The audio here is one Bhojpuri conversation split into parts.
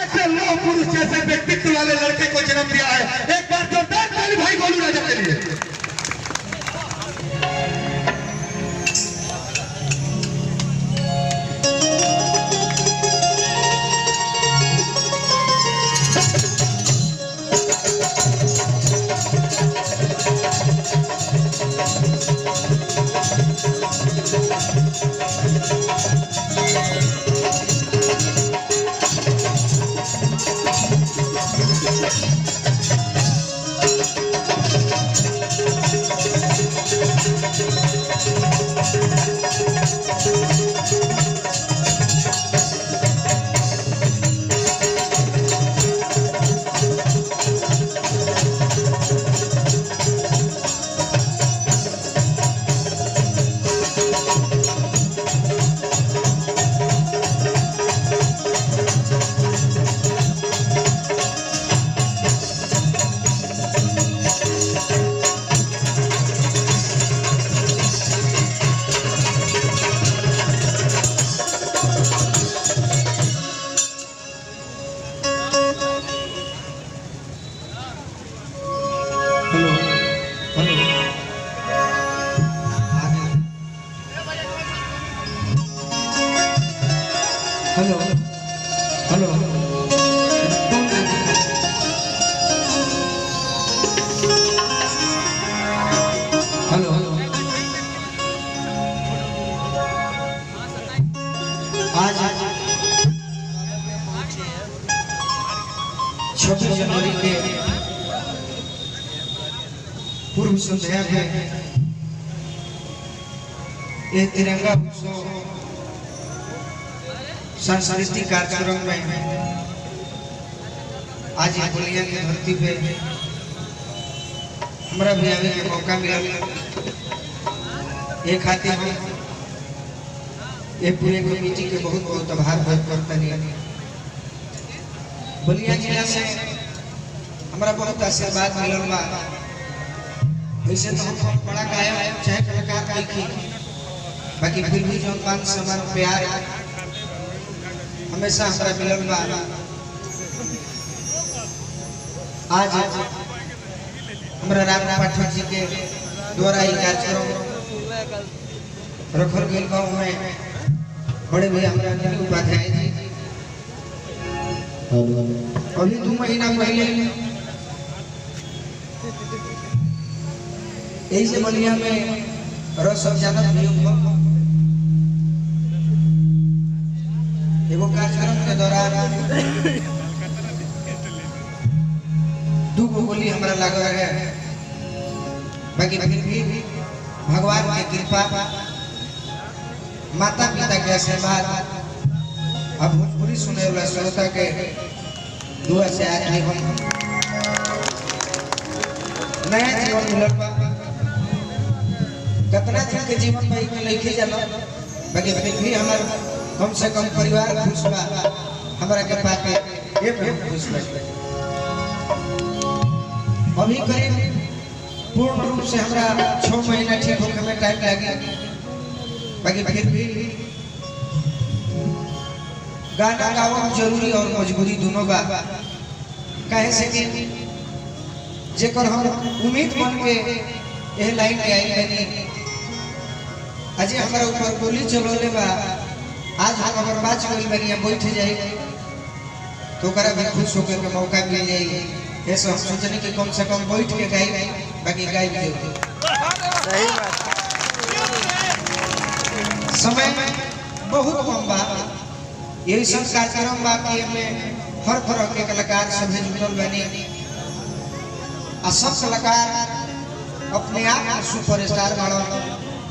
ऐसे लोह पुरुष जैसे व्यक्तित्व वाले लड़के को जन्म दिया है। एक बार जोरदार ताली भाई गोलू राजा के लिए। हेलो हेलो हेलो आज 26 जनवरी के पूर्व संध्या में ये तिरंगा उत्सव सांस्कृतिक कार्यक्रम में आज बलिया की धरती पे हमारा भी आने का मौका मिला। ये खातिर हम ये पूरे कमेटी के बहुत बहुत आभार व्यक्त करते हैं। बलिया जिला से हमारा बहुत आशीर्वाद मिलल बा। वैसे तो हम बड़ा गायक चाहे कलाकार लिखी, बाकी फिर भी जो मान सम्मान प्यार हमेशा हमारा मिलन बा। आज हमारा राम पाठक जी के द्वारा ये कार्यक्रम रखल गई गाँव में बड़े भैया हमारा अनिल उपाध्याय जी अभी 2 महीना पहले यही से बलिया में रस जानत नियोग एगो कार्यक्रम के दौरान 2 गोली हमारा लगा है। बाकी फिर भी भगवान की कृपा, माता पिता के आशीर्वाद, अब भोजपुरी सुने वाला श्रोता के दुआ से आज भी हम नया जीवन मिलल बा। कितना दिन के जीवन में लिखे जाला, बाकी फिर भी हमारे कम से कम परिवार खुश बा। हमारा के पाके ये खुश बा। अभी करीब पूर्ण रूप से हमारा 6 महीना ठीक होने में टाइम लगे, बाकी फिर भी गाना गाना जरूरी और मजबूरी दोनों बा। कहे से कि जेकर हम उम्मीद बन के यह लाइन के आई बनी अजय हमारा ऊपर गोली चलोले बा। आज हम अगर बात कोई बनिया बैठ जाए तो करा भी खुश होकर के मौका मिल जाए। ऐसे हम सोचने कि कम से कम बैठ के गाई, बाकी गाई भी सही बात। समय बहुत कम बा। यही सब कार्यक्रम बा कि में हर तरह के कलाकार सभी जुटल बने आ सब कलाकार अपने आप में सुपरस्टार बनल।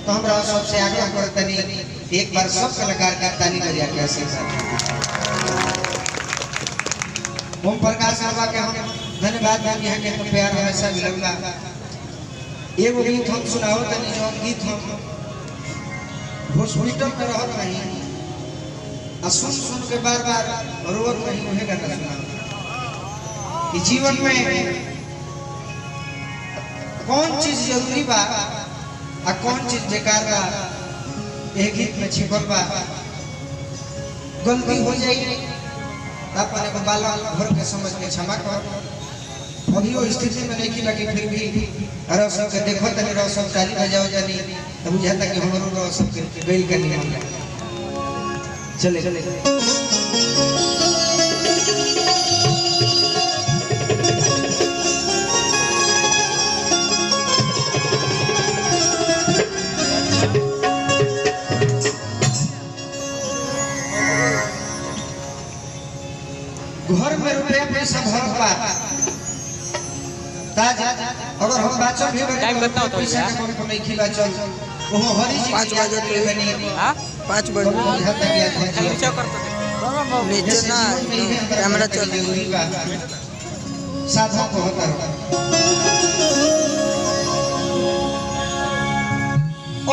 तो हमरा सबसे आग्रह करते नहीं एक बार सब कलाकार का ताली बजा के आशीर्वाद। ओम प्रकाश बाबा के हम धन्यवाद देंगे हैं कि प्यार हमेशा मिलला। एगो गीत हम सुनाओ तनी जो गीत हम हॉस्पिटल में रहत नहीं सुन सुन के बार बार रोवत नहीं उन्हें गाना सुना कि जीवन में कौन चीज जरूरी बा आ कौन चीज बेकार बा। यह गीत में छिपल बा। गलती हो जाए अपन एगो बाला घर के समझ के क्षमा कर। अभी वो स्थिति में नहीं की बाकी फिर भी रौ सब के देखो तनी रौ सब ताली बजाओ जानी तब बुझाता कि हमरो रौ सब के गइल के नहीं चले चले घर में रुपया पैसा भर पा ताज अगर हम बाचो भी टाइम बताओ तो पैसा के को नहीं खिला चल वो हरी जी 5 बजे तो हां 5 बजे नीचे कर तो नीचे ना कैमरा चल रही बा साधा को होता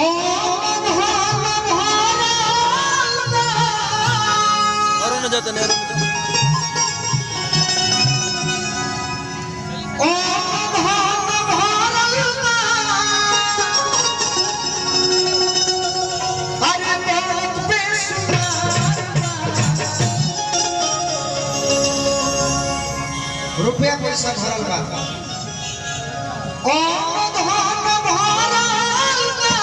ओ अरुण जाते ने रुपया पैसा भरल बा ओ धन भरल बा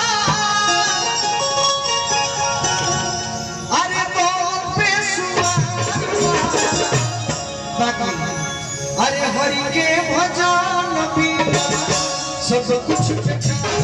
अरे बहुत बेसुमार बाकी अरे हरि के भजन भी सब कुछ बेकार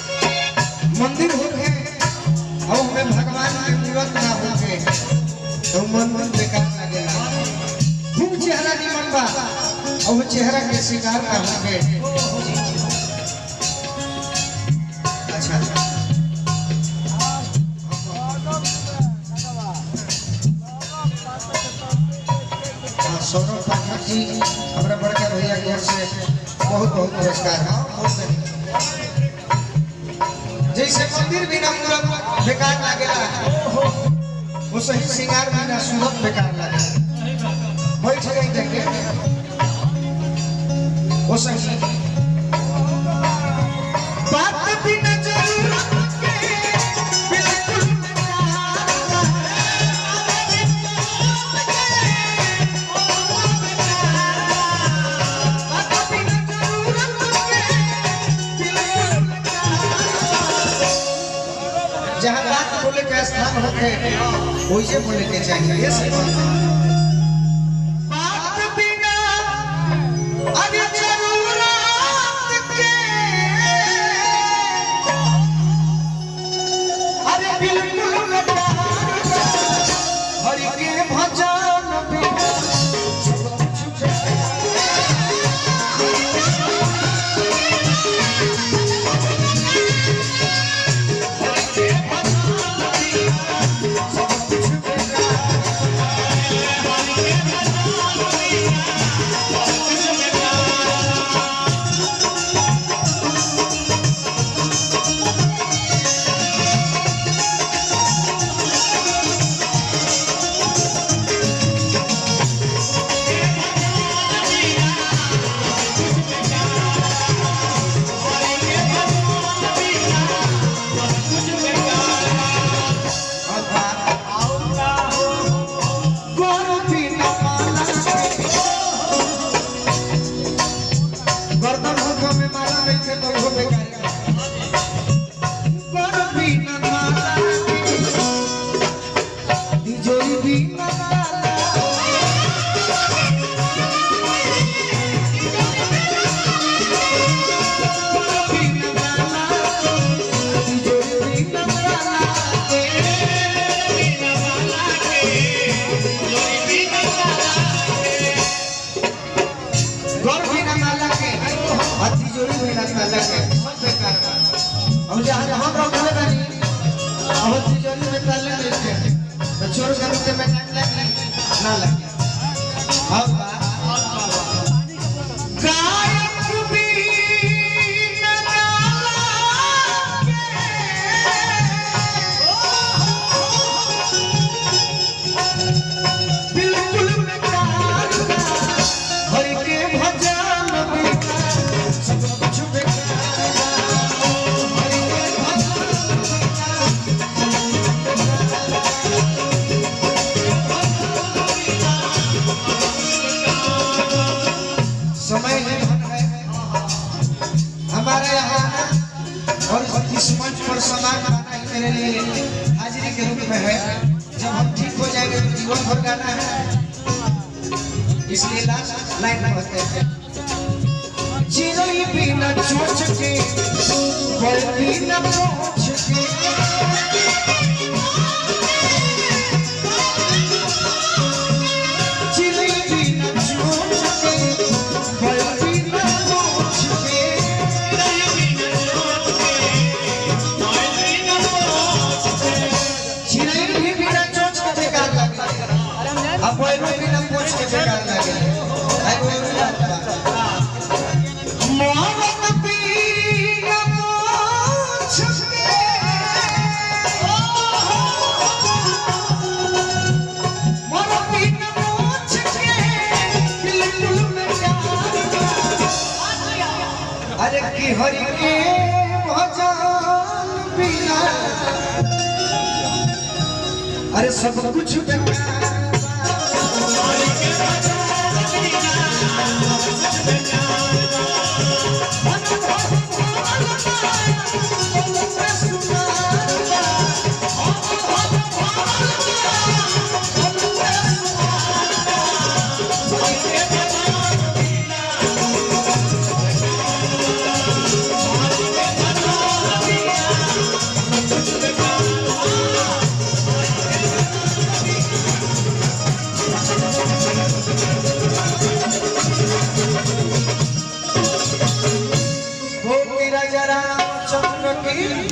मंदिर हो गए और हमें भगवान की मूर्त ना हो गए तो मन बेकार लगेगा। खूब चेहरा निमन बा और वो चेहरा के शिकार ना हो गए। अच्छा सौरभ पाठक जी हमारा बड़का भैया की ओर से बहुत बहुत पुरस्कार है। जैसे मंदिर बिना मूरत बेकार लागेला वो सही श्रृंगार बिना सूरत बेकार लागेला। बैठ गई देखे वो सही बात बिना जरूरत के बिल्कुल जहाँ बात बोले के स्थान होते वैसे बोले के चाहिए। बात बिना अरे जरूरत के अरे बिल्कुल हरि के भजन बिना ना लगे अब गायक भी न लागे बिल्कुल बेकार हरि के भजन बिना सब कुछ बेकार हरि के समय नहीं है हमारे यहाँ और इस मंच पर समान गाना ही मेरे लिए हाजिरी के रूप में है। जब हम ठीक हो जाएंगे तो जीवन भर गाना है, इसलिए लास्ट लाइन कहते हैं चिड़ै बिना चोंच के बल बिना पूंछ के चिड़ै बिना चोंच के बल बिना पूंछ के चिड़ै भी बिना चोंच के बेकार लगे अब बल बिना पूंछ के बेकार लगे आई वो बात मोहब्बत बिना पूंछ के मोहब्बत बिना पूंछ के बिल्कुल बेकार अरे की हरि के भजन बिना अरे सब कुछ बेकार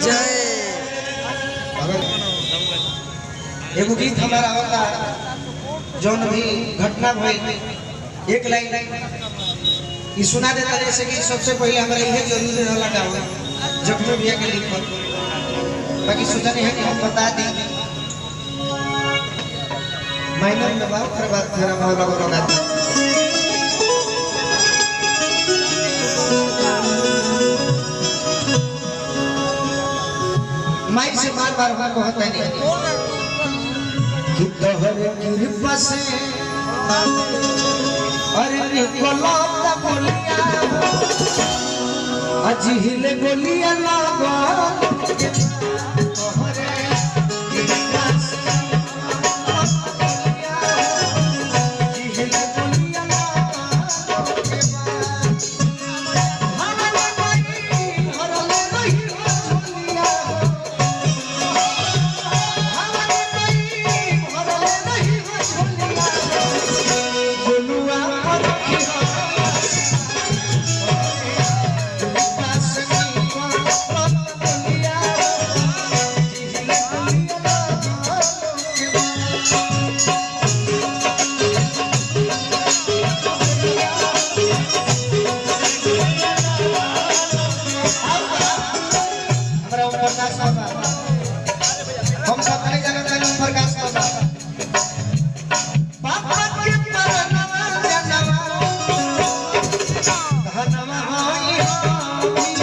जय एगो गीत हमारा होता जौन भी घटना भइल एक लाइन ई सुना देता जैसे कि सबसे पहले हमारा यह जरूरी रहला गावे जख्मी भैया के लिखल बाकी सोचा नहीं है कि हम बता दें माइनर दबाव कर बात मेरा मौला को लगा दे माइक से बार बार बार कहता नहीं कि तोहर कृपा से अरे निकलो ता बोलिया अजहिले बोलिया लागा तोहरे कृपा से अजहिले बोलिया लागा हमारे भाई हरले नहीं बोलिया हम सब नहीं जानते हैं प्रकाश बाबा पापा के परनवा जनवा धनवा होई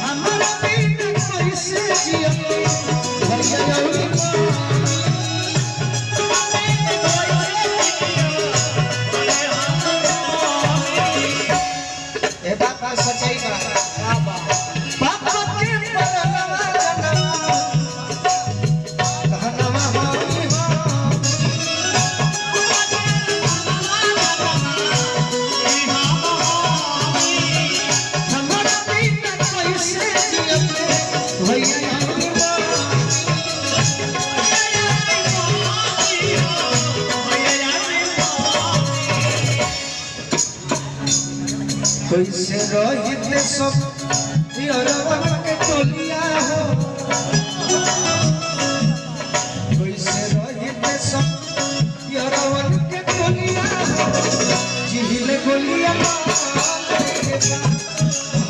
हमरा बिना कैसे जियो भैया सच्चाई पापा के परनवा जनवा धनवा होई हमरा बिना कैसे जियो भैया कैसे रहित सब यारवन के टोलिया हो कोई से रहिते सब यारवन के टोलिया हो जिहिले गोलिया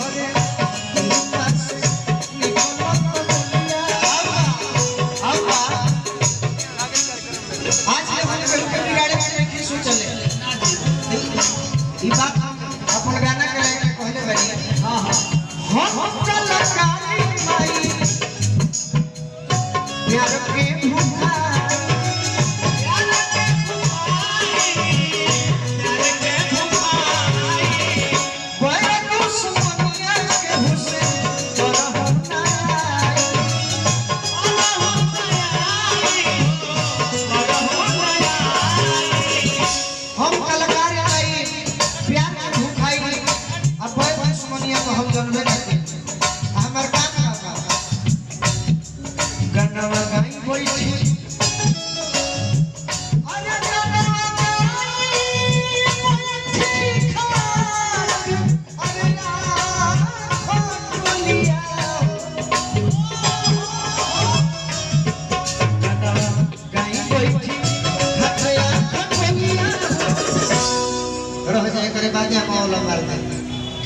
हरे बात अपन गाना के लाइन में कहले बानी हां हां हम कलाकारी माई प्यार के भूखाई प्यार के भूखाई बड़ा दुश्मनिया के हुसे हम कलाकारी हम जनबे करते हमर काम का गन्नवा गाई बैठी अरे गन्नवा गाई बैठी खाट अरे खोलिया गन्नवा गाई बैठी खतया खोलिया रह जाए करे बाजा मौला मार दे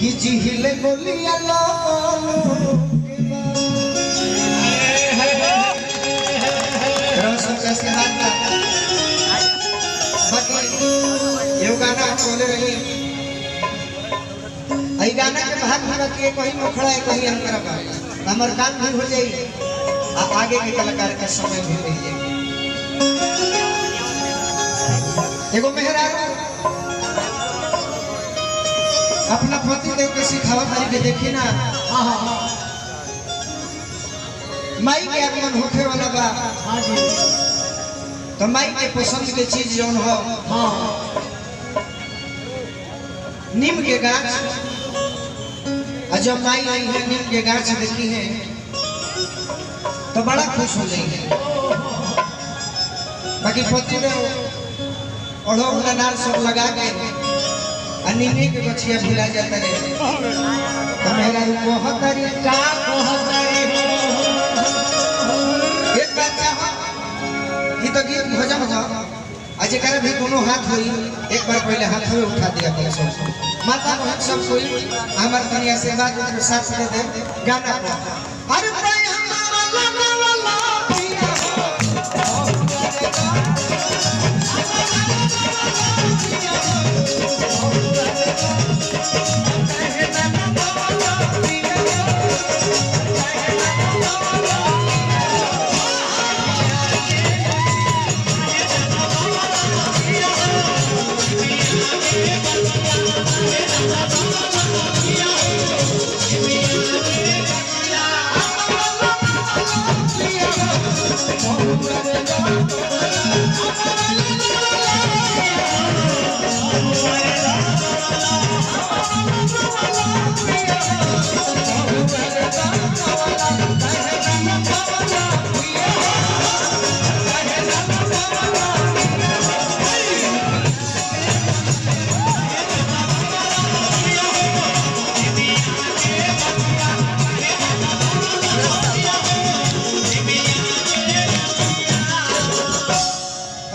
कि जिहिले गोलिया लालो रसम कैसे बात का बाकी ये गाना बोले रही आई गाना के भाग में कि कहीं मुखड़ा है कहीं अंतरा का हमर काम भी हो जाई आगे के कलाकार का समय भी मिल जाए एगो मेहरारू अपना पति देव के सिखावा तारी के देखी ना हां हां माई के आगमन होखे वाला बा हां जी तो माई के पसंद के चीज जौन हो हां नीम के गाछ जब माई आई है नीम के गाछ देखी है तो बड़ा खुश हो जाएंगे बाकी पति देव ओढ़ो नार सब लगा के अनिने के बचिया भुला जाता रे तो मेरा कहतरी का कहतरी एक बच्चा हो ये तो गीत भजन हो आज करे भी दोनों हाथ होई एक बार पहले हाथ में उठा दिया अपने सब माता बहन सब कोई हमार दुनिया से बात के साथ दे दे गाना को अरे भाई हमारा गाना वाला पिया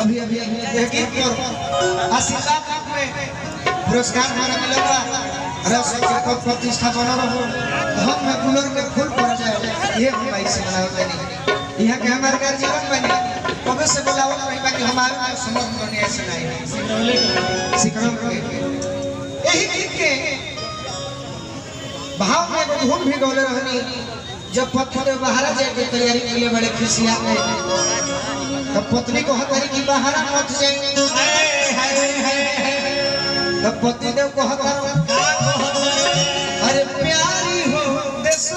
अभी अभी गीत पर आशीर्वाद में पुरस्कार हमारा मिलेगा रस के प्रतिष्ठा बना रहो हम में गुलर के फूल पड़ जाए ये हम भाई से बनाते नहीं यहाँ के हमारे घर जीवन बने कभी से बुलाओ नहीं बाकी हमारे समझ बने ऐसे नहीं सिकरम के यही गीत के भाव में धुन भी गौले रहनी जब पत्थर बाहर जाए की तैयारी के लिए बड़े खुशियां में तब पत्नी को हतारी की बाहर मत जाए तब पति देव को हतार अरे प्यारी हो देश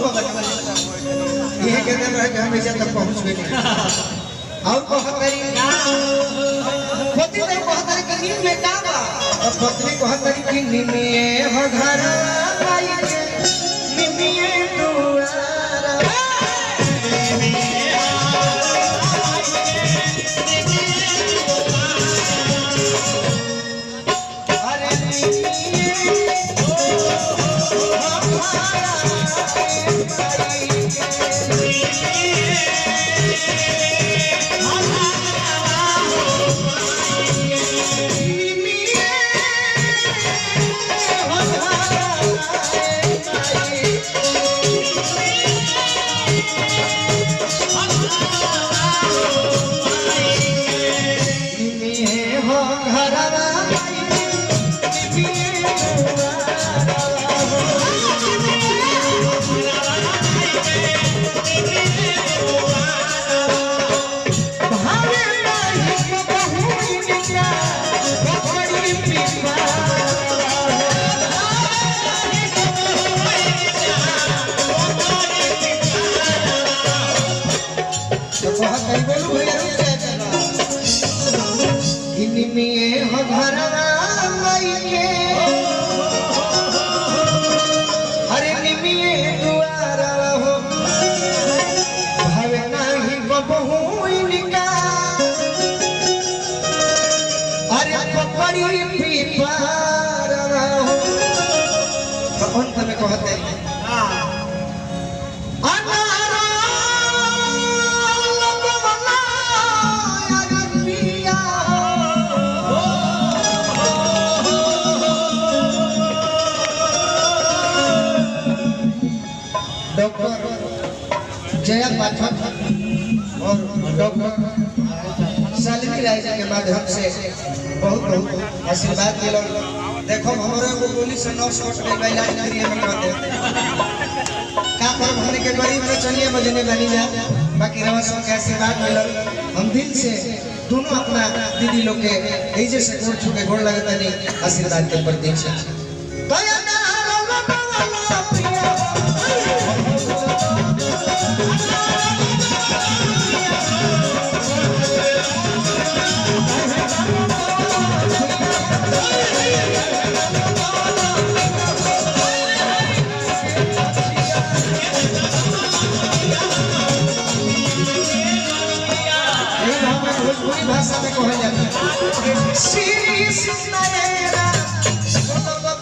ये कहते रहे कि हमेशा तक पहुंच गए और कहतरी पति ने कहतरी कि नींद में का बा और पत्नी कहतरी कि नींद में हो घर आई के नींद में दुआरा अंत में कहते हैं डॉक्टर जया पाठक और डॉक्टर शालिनी राय जी के माध्यम से बहुत बहुत आशीर्वाद मिला। देखो हमारे को गोली से 9 शॉट में इलाज करिए में कहते का पर हमने के गरीब में चलिए बजने बनी जा बाकी रवा सब के आशीर्वाद मिला। हम दिल से दोनों अपना दीदी लोग के ऐसे से गोड़ छुके गोड़ लगता नहीं आशीर्वाद के प्रतीक्षा भाषा में कहा जाता है श्री सुंदरेरा बाबा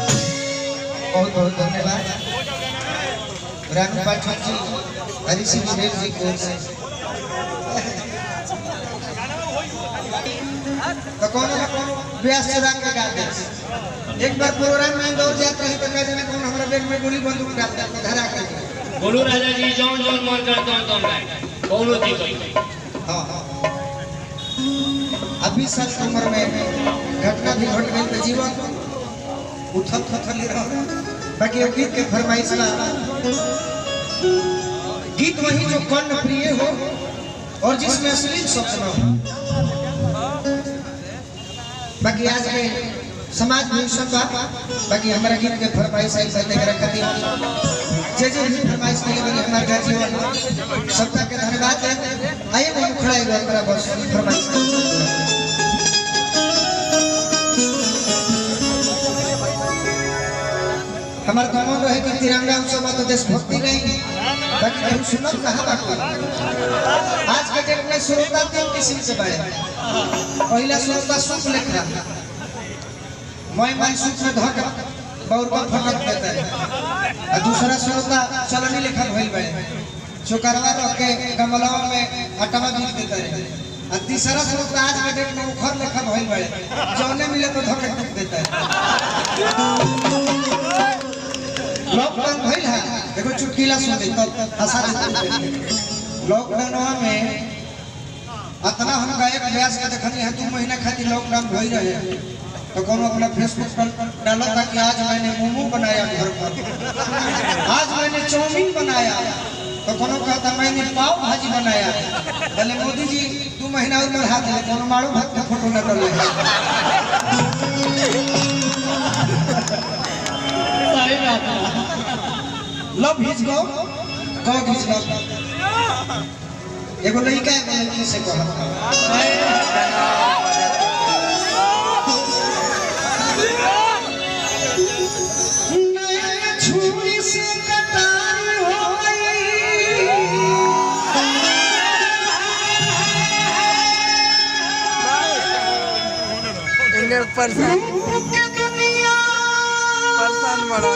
बहुत बहुत धन्यवाद रानू पाठक जी हरी सिंह देव जी को से तो कौन व्यास चला के गा दे एक बार प्रोग्राम में दौड़ जाते हैं तो कह देना कौन हमारा बैग में गोली बंदूक डालता है धरा के बोलो राजा जी जौन जौन मन करता हूं तुम गाए कौनो जी कोई हां अभी 20 साल की उम्र में घटना भी घट गई तो जीवन उथल थथल रहा बाकी गीत के फरमाइश ला गीत वही जो कर्ण प्रिय हो और जिसमें अश्लील शब्द न हो बाकी आज के समाज में सब बाकी हमारा गीत के फरमाइश आई करते रखती जे भी फरमाइश के लिए हमारे घर जीवन सबका के धन्यवाद है। आइए हम खड़ा है मेरा बस फरमाइश हमारे गाँव रहे कि तिरंगा उत्सव तो देशभक्ति नहीं ताकि केहू सुनत कहाँ बाकी। आज के डेट में श्रोता 3 किस्म से बाड़े। पहला श्रोता सुख लेखा, मैं सुख में धक बौरबा फटक देता है। और दूसरा श्रोता चलनी लेखा भइल बाड़े, चोकरवा रख के गमलावा में आटावा बीज देता है। और तीसरा श्रोता आज के डेट में उखर लेखा भइल बाड़े, जौने मिले तो धक टूट देता है। लॉकडाउन भइल है, देखो चुटकीला सुन ले तो हंसा देते। लॉकडाउन में इतना हम गायक व्यास के देखनी है 2 महीना खातिर लॉकडाउन भई रहे, तो कोनो अपना फेसबुक पर डाला था कि आज मैंने मोमो बनाया घर पर, आज मैंने चाउमीन बनाया, तो कोनो कहता मैंने पाव भाजी बनाया। बोले मोदी जी 2 महीना और बढ़ा दे, कोनो मारो भात का फोटो न डाले। लव हिज गो हिज गो एगो लड़का है लड़की से कहत नया छुरी से कटार होई इन्हें परेशान बड़ा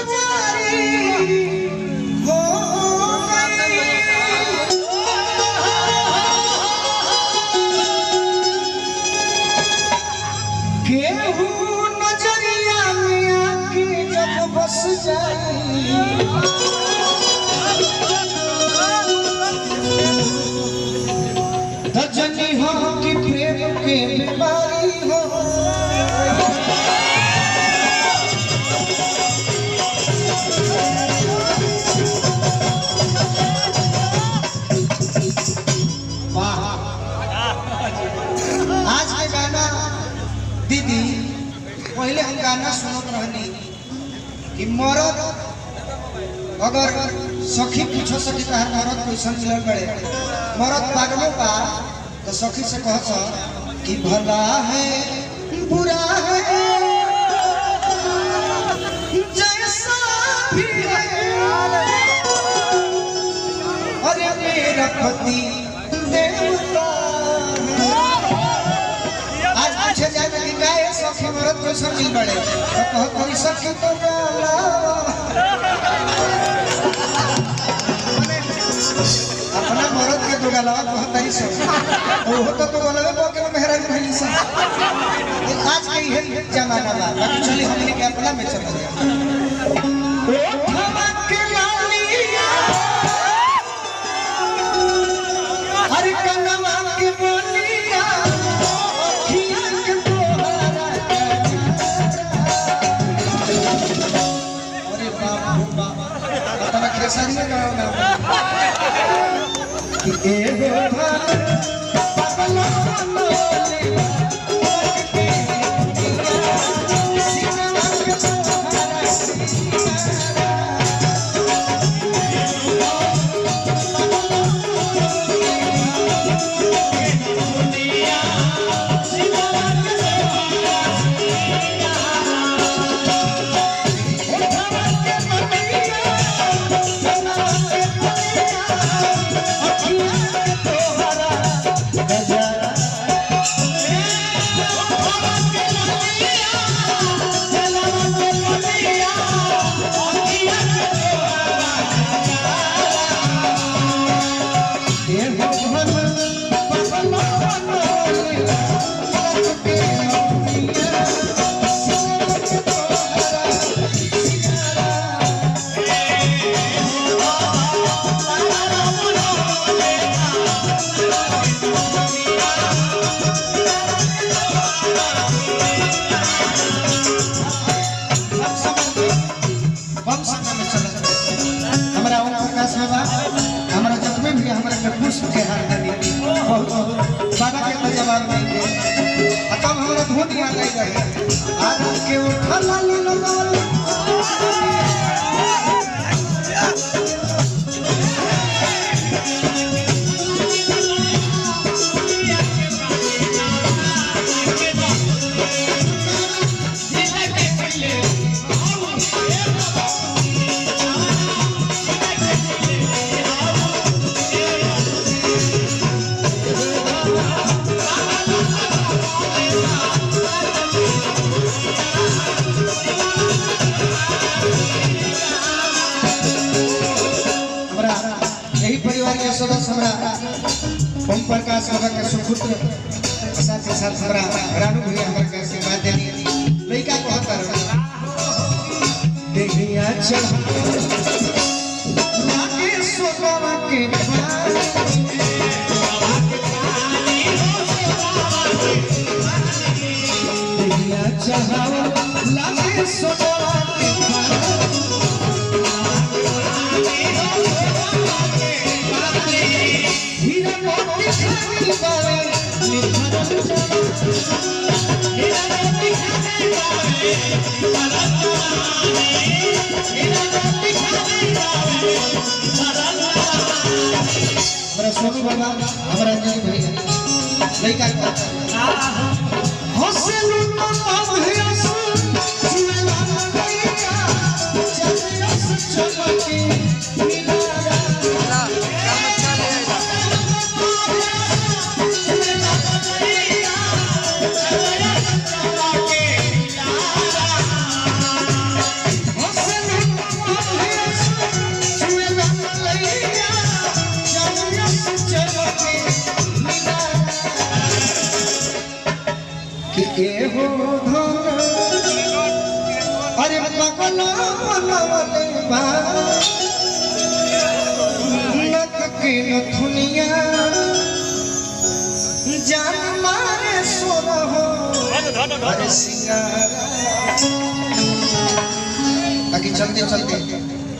केहू नजरिया में आके जब बस जाए रजनी हो कि प्रेम के बीमारी हो। आज के गाना दीदी पहले हम गाना सुनत रहनी कि मरद अगर सखी पूछो सखी तार मरद कैसन मिलल बड़े, मरद पागलों का तो सखी से कह कि भला है बुरा है जैसा भी है, अरे मेरा पति देवता। आज पूछे जाए कि गाय सखी मरद कैसा मिल बड़े, तो कहो कोई सखी तो गाला अपना मरद के दो गाला बहुत तारी सब वो तो बोलवे बोके मेहरा भइली सब। आज के है जमाना बा, बाकी चली हमने के अपना में चल गया। ओ धमक के लालिया हर कनवा के बोलिया खिया के तोहरा। अरे बाप रे बाप, अपना खेसारी में गाओ ना एगो पागल बोले सीना के तोहरा हमारा जितने भी हमारे पुष्प के हार बाबा के तो जवाब नहीं दे, तब हमारा धुन याद नहीं रहे। आज के उठा लाली लगाल सुपुत्र साथ के साथ हमरा रानू भैया हमर के आशीर्वाद देनी लइका कहता रहो देखिया चल लागे सोनावा के देखिया चढ़ावा लागे सोनावा के हीरा मोती खानी बावे निधन हमारा सोनू बाबा हमारा अंजलि भैया लइका हंसलू तो अभयस जीवला लइका चलयस चलके मिलारा अरे पगला मनवले बा नक के नथुनिया जान मारे सोर हो अरे सिंगारा बाकी चलते चलते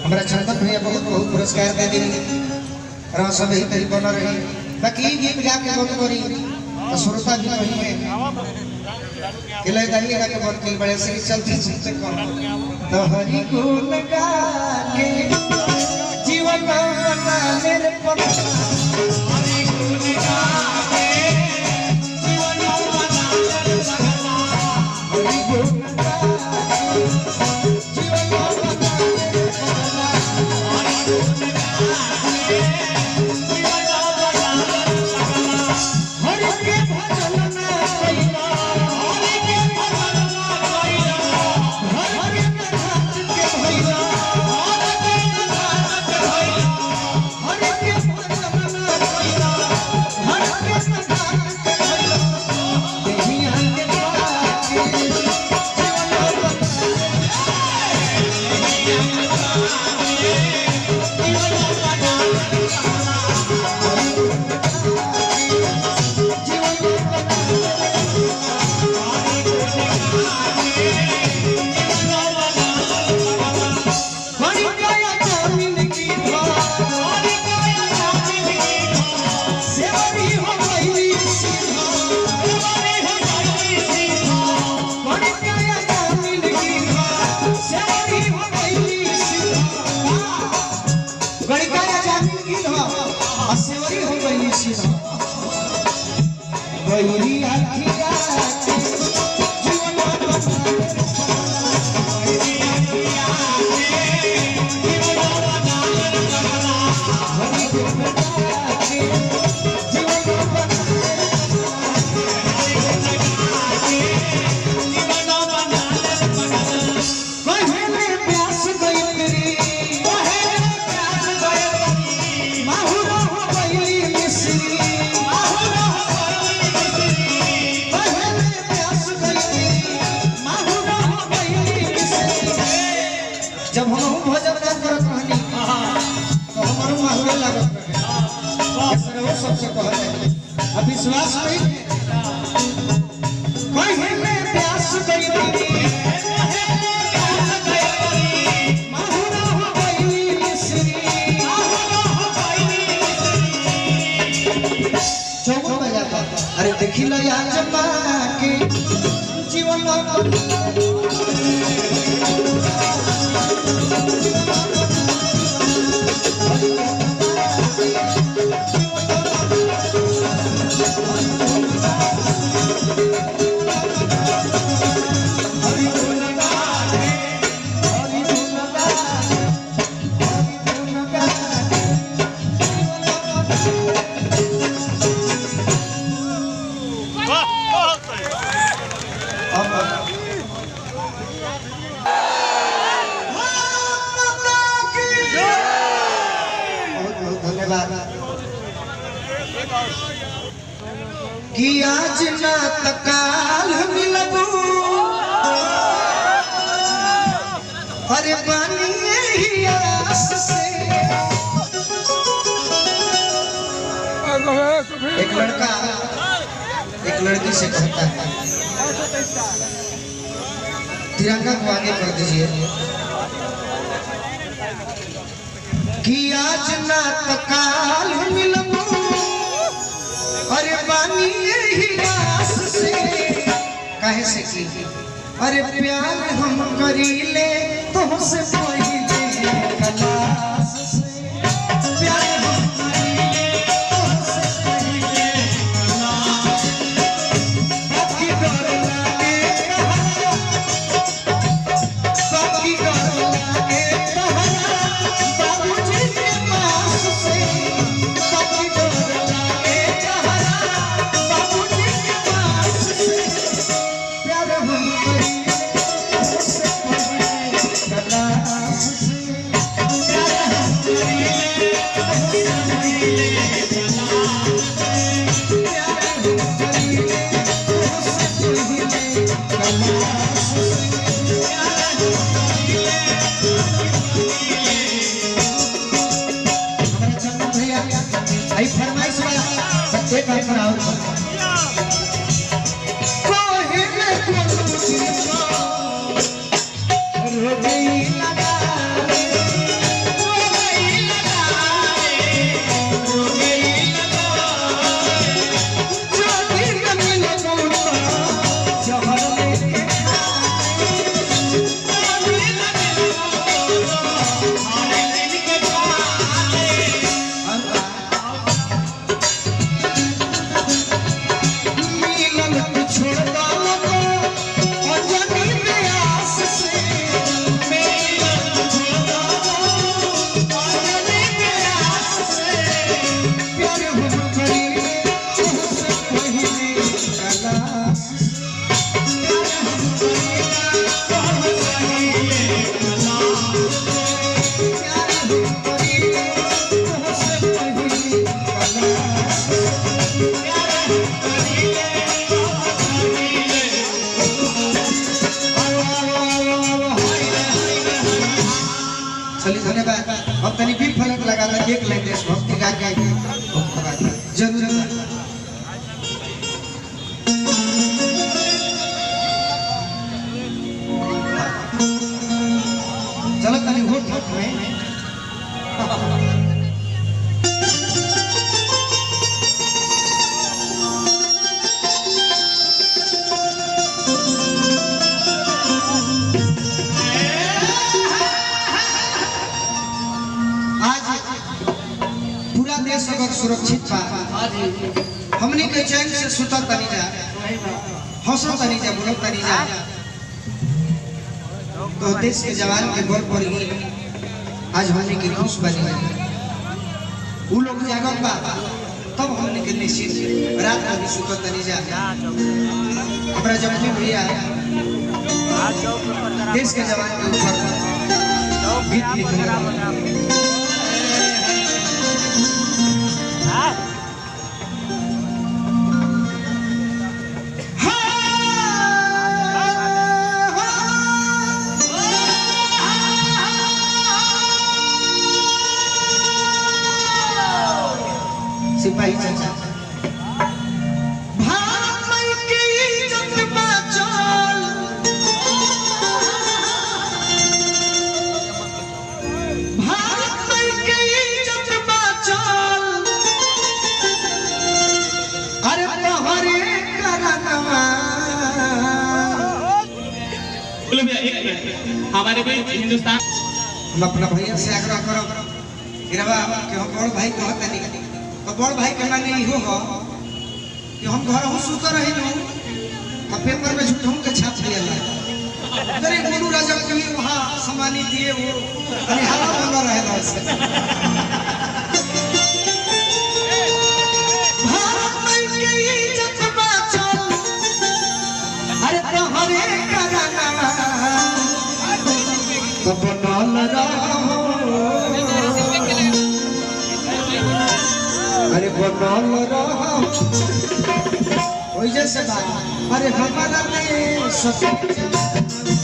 हमारा चंदन भैया बहुत बहुत पुरस्कार दे दी रहा सब ही तरी बना रही बाकी गीत गा के बंद करी तो श्रोता भी नहीं है किले दाली का के बहुत किल बड़े से चलते चलते कौन तो हरि गुण गा के जीवन बना मेरे पता हरि गुण गा के जीवन बना मेरे पता हरि गुण गा के जीवन बना मेरे पता हरि गुण गा के जीवन बना मेरे पता हरि के भजन में जब हम भजन ना करत रहनी तो हमारो माहुरे लागत रहे ऐसे वो सबसे कहले अब विश्वास नहीं कहे में प्यास गई माहुरा हो गई मिश्री चौको बजाता अरे देखी लो या जमा के जीवन कि आज ना तकाल मिलबू अरे बानी यही आस से। एक लड़का एक लड़की से कहता है तिरंगा को आगे कर दीजिए कि आज ना तकाल मिलबू अरे बानी यही आस से। काहे से की अरे प्यार हम करीले तुमसे पहले कलास से। प्यार हम करीले तुमसे पहले कलास बाकी डर लागे बाकी डर लागे बाबूजी के पास से। बाकी डर लागे बाबूजी के पास से। प्यार हम करीले तुमसे पहले कलास से। प्यार हम करीले तुमसे पहले कलास से। प्यार हम करीले तुमसे पहले कलास से। प्यार हम करीले हमारे चंदन भैया आई फरमाइश वाला एक बार कराओ। कोहे में कोलू सिंह रो गई लगा रे, रो गई लगा रे, रो गई लगा रे। जो दिन मिले बोलता जहर लेके खाए। जो दिन मिले बोलता हारे लेके खाए। मिलन के छोड़ डालो अजनी प्यास से। मिलन के छोड़ डालो अजनी प्यास से। प्यार हम करीले तुमसे पहले कलास से। प्यार हम करीले तुमसे पहले कलास से। प्यार हम करीले तुमसे पहले कलास से। प्यार हम करीले चलिए धन्यवाद। अब तनी भी फलक लगा था एक लाइन देशभक्ति गा के जरूर चलो तनी वोट में आज पूरा देश अगर सुरक्षित बा हमने के चैन से सुता तनी जा हौसला तनी जा बोलो तनी जा तो देश के जवान के बल पर ही आज हमने के खुश बनी। वो लोग जागत बा तब हमने के निश्चित रात में भी सुता तनी जा। हमारा जब भी भैया देश के जवान के ऊपर गीत लिखे सिपाही चाचा भारत माई के इज्जत बचाल। भारत माई के इज्जत बचाल। अरे तोहरे करनवा बोलो भैया एक मिनट हमारे भाई हिंदुस्तान हम अपना भैया से आग्रह करो गिरवा कि हम बड़ भाई कहत नहीं तो बड़ भाई के माने इहो हो कि हम घर हो सुत रहे नु तो पेपर में झूठों के छाप दिया अरे गुरु राजा के लिए वहां सम्मानित दिए वो अरे हवा बना रहे वैसे। भारत माई के इज्जत बचाओ अरे तोहरे करनवा तब बनल रहो अरे बनल रहो वजह से बात अरे हमारा में सब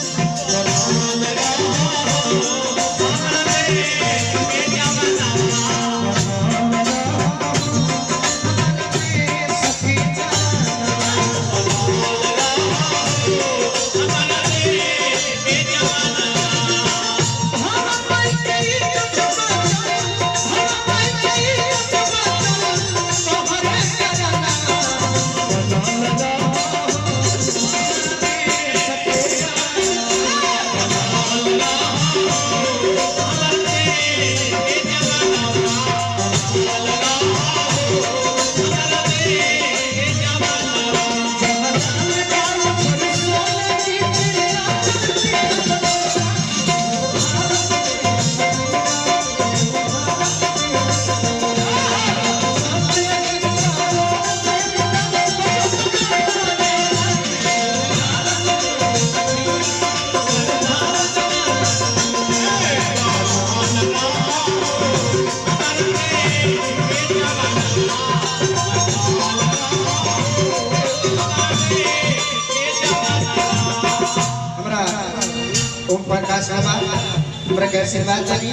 आशीर्वाद जानी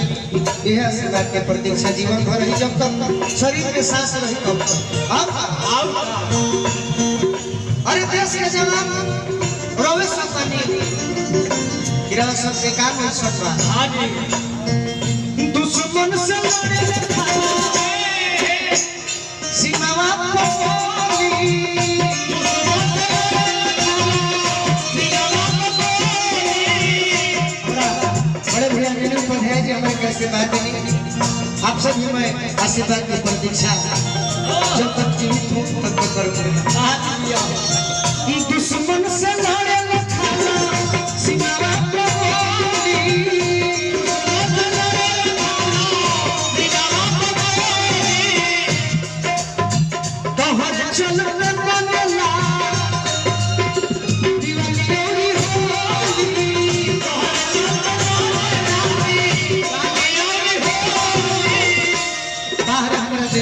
यह आशीर्वाद के प्रतीक्षा जीवन भर रही जब तक शरीर में सांस रही तब अरे देश के जवान रोवे सपनी गिरा सब के काम है सपना दुश्मन से लड़े सीमावा कैसे बात नहीं आप सब मैं आशीर्वाद की प्रतीक्षा जब तक जीवित हूँ तब तक करूँगा दुश्मन से लड़े सीमावा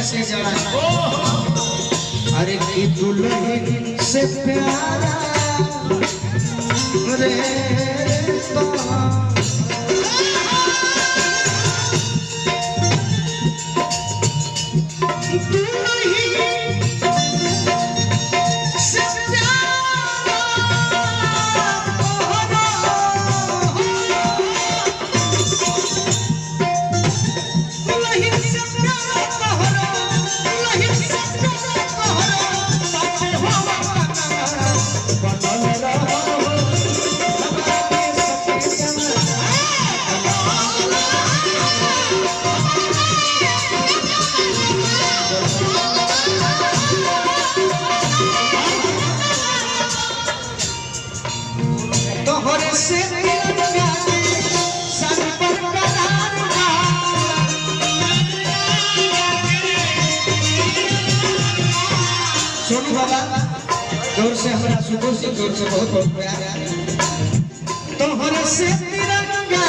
से जड़ा अरे की दुल्हन से प्यारा रे सोनू बाबा जोर से हमारा सुबह से जोर से बहुत बहुत प्यार तोहरे से तिरंगा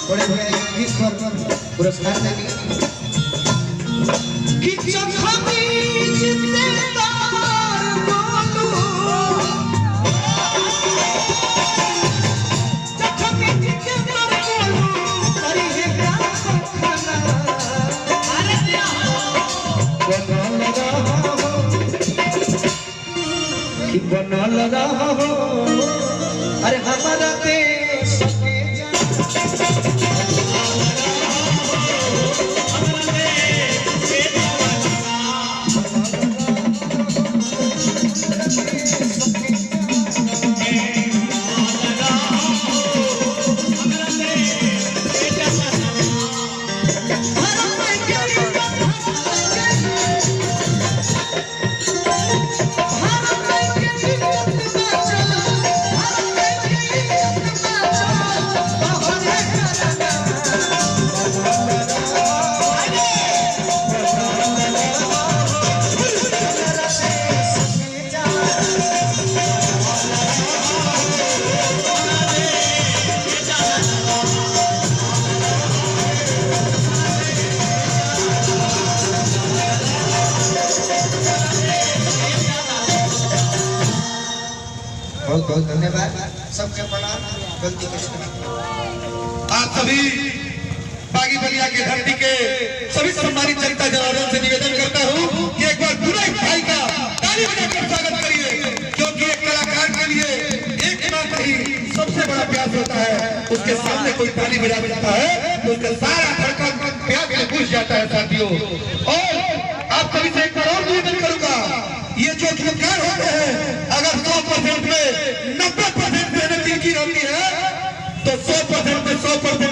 बड़े बड़े गीत पर पुरस्कार देंगे बनल रहो अरे हमारा देश के बहुत बहुत धन्यवाद, सबके प्रणाम। गलती कुछ नहीं। आप सभी बागी बलिया की धरती के सभी सम्मानित जनता जनार्दन से निवेदन करता हूं कि एक बार पूरे भाई का ताली बजाकर स्वागत करिए, क्योंकि एक कलाकार के लिए एक बात ही सबसे बड़ा प्यास होता है, उसके सामने कोई ताली बजा देता है तो उसका सारा धड़कन प्यास में घुस जाता है साथियों। और आप सभी से एक बार और निवेदन करूंगा, ये जो कलाकार होते हैं अगर 100% में 90% मेहनत इनकी रहती है तो 100% में 100%